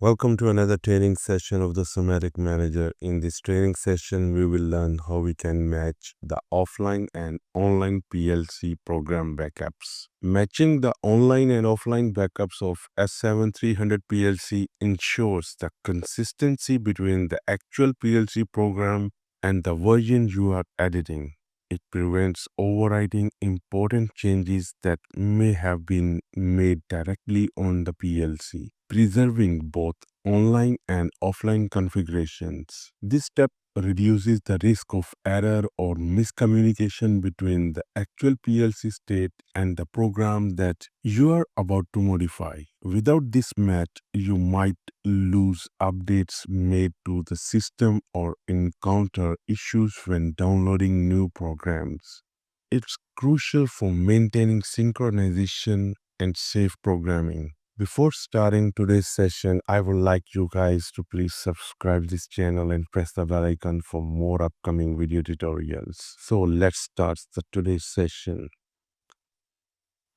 Welcome to another training session of the Simatic Manager. In this training session, we will learn how we can match the offline and online PLC program backups. Matching the online and offline backups of S7300 PLC ensures the consistency between the actual PLC program and the version you are editing. It prevents overwriting important changes that may have been made directly on the PLC, preserving both online and offline configurations. This step reduces the risk of error or miscommunication between the actual PLC state and the program that you are about to modify. Without this match, you might lose updates made to the system or encounter issues when downloading new programs. It's crucial for maintaining synchronization and safe programming. Before starting today's session, I would like you guys to please subscribe this channel and press the bell icon for more upcoming video tutorials. So let's start today's session.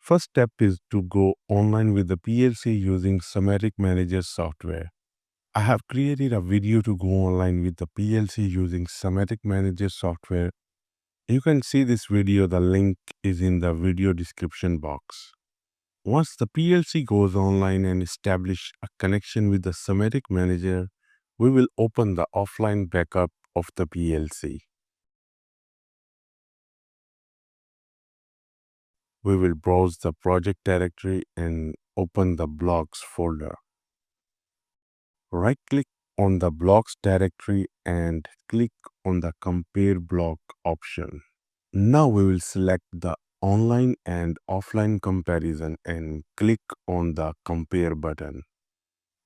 First step is to go online with the PLC using Simatic Manager Software. I have created a video to go online with the PLC using Simatic Manager Software. You can see this video, the link is in the video description box. Once the PLC goes online and establish a connection with the Simatic Manager, we will open the offline backup of the PLC. We will browse the project directory and open the blocks folder. Right-click on the blocks directory and click on the compare block option. Now we will select the online and offline comparison and click on the compare button.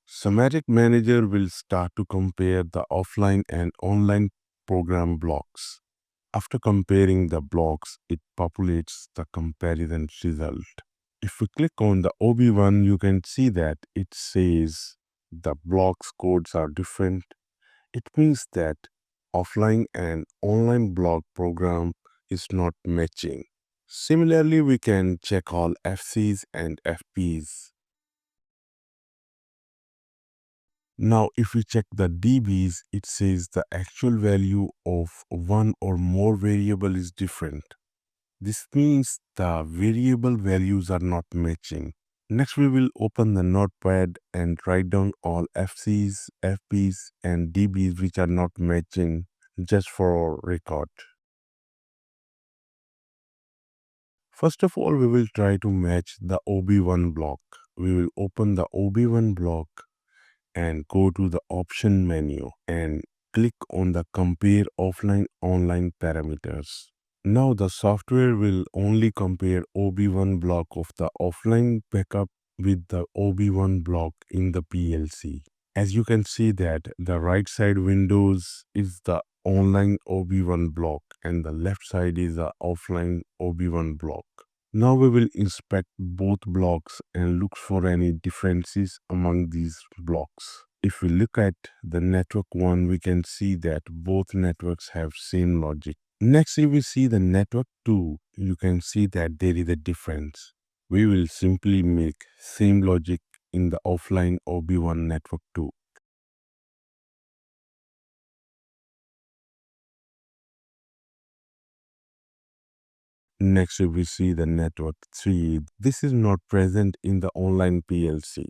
Simatic Manager will start to compare the offline and online program blocks. After comparing the blocks, it populates the comparison result. If we click on the OB1, you can see that it says the blocks codes are different. It means that offline and online block program is not matching. Similarly, we can check all FCs and FPs. Now, if we check the dBs, it says the actual value of one or more variable is different. This means the variable values are not matching. Next, we will open the notepad and write down all FCs, FPs, and dBs which are not matching just for our record. First of all, we will try to match the OB1 block. We will open the OB1 block and go to the option menu and click on the compare offline online parameters. Now the software will only compare OB1 block of the offline backup with the OB1 block in the PLC. As you can see that the right side windows is the online OB1 block and the left side is the offline OB1 block. Now we will inspect both blocks and look for any differences among these blocks. If we look at the network 1, we can see that both networks have same logic. Next, if we see the network 2, you can see that there is a difference. We will simply make same logic in the offline OB1 network 2. Next, if we see the network 3, this is not present in the online PLC.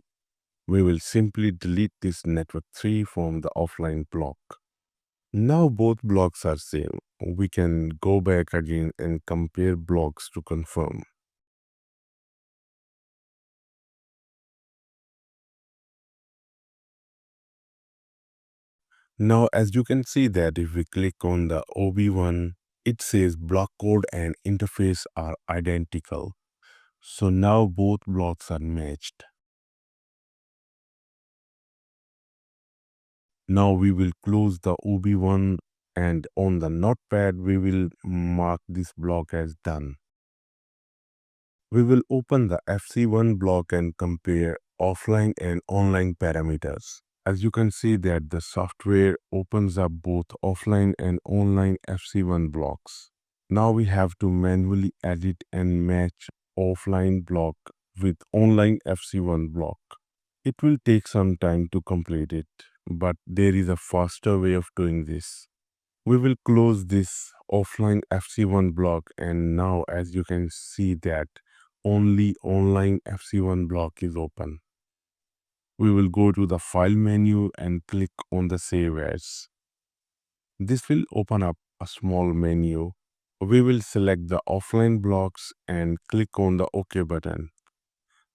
We will simply delete this network 3 from the offline block. Now both blocks are same. We can go back again and compare blocks to confirm. Now, as you can see that if we click on the OB1, it says block code and interface are identical. So now both blocks are matched. Now we will close the OB1 and on the notepad we will mark this block as done. We will open the FC1 block and compare offline and online parameters. As you can see that the software opens up both offline and online FC1 blocks. Now we have to manually edit and match offline block with online FC1 block. It will take some time to complete it, but there is a faster way of doing this. We will close this offline FC1 block, and now as you can see that only online FC1 block is open. We will go to the file menu and click on the save as. This will open up a small menu. We will select the offline blocks and click on the OK button.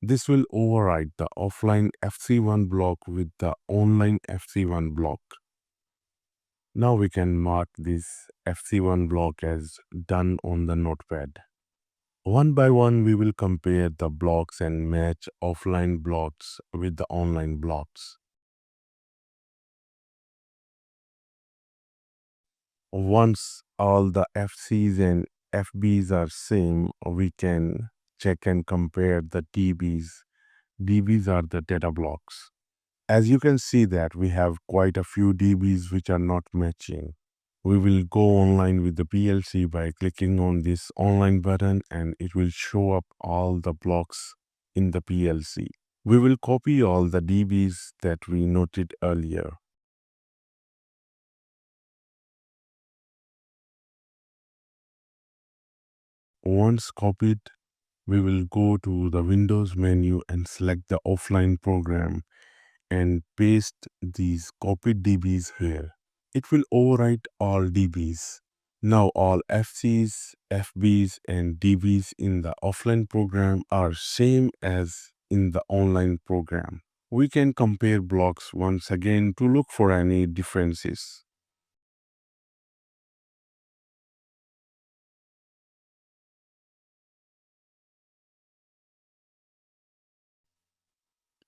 This will override the offline FC1 block with the online FC1 block. Now we can mark this FC1 block as done on the notepad. One by one, we will compare the blocks and match offline blocks with the online blocks. Once all the FCs and FBs are same, we can check and compare the DBs. DBs are the data blocks. As you can see that we have quite a few DBs which are not matching. We will go online with the PLC by clicking on this online button, and it will show up all the blocks in the PLC. We will copy all the DBs that we noted earlier. Once copied, we will go to the Windows menu and select the offline program and paste these copied DBs here. It will overwrite all DBs. Now all FCs, FBs and DBs in the offline program are same as in the online program. We can compare blocks once again to look for any differences.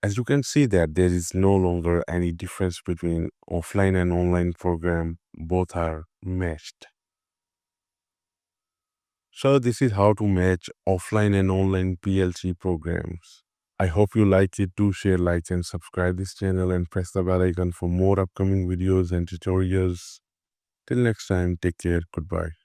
As you can see that there is no longer any difference between offline and online program. Both are matched. So this is how to match offline and online PLC programs. I hope you like it. Do share, like and subscribe this channel and press the bell icon for more upcoming videos and tutorials. Till next time, take care. Goodbye.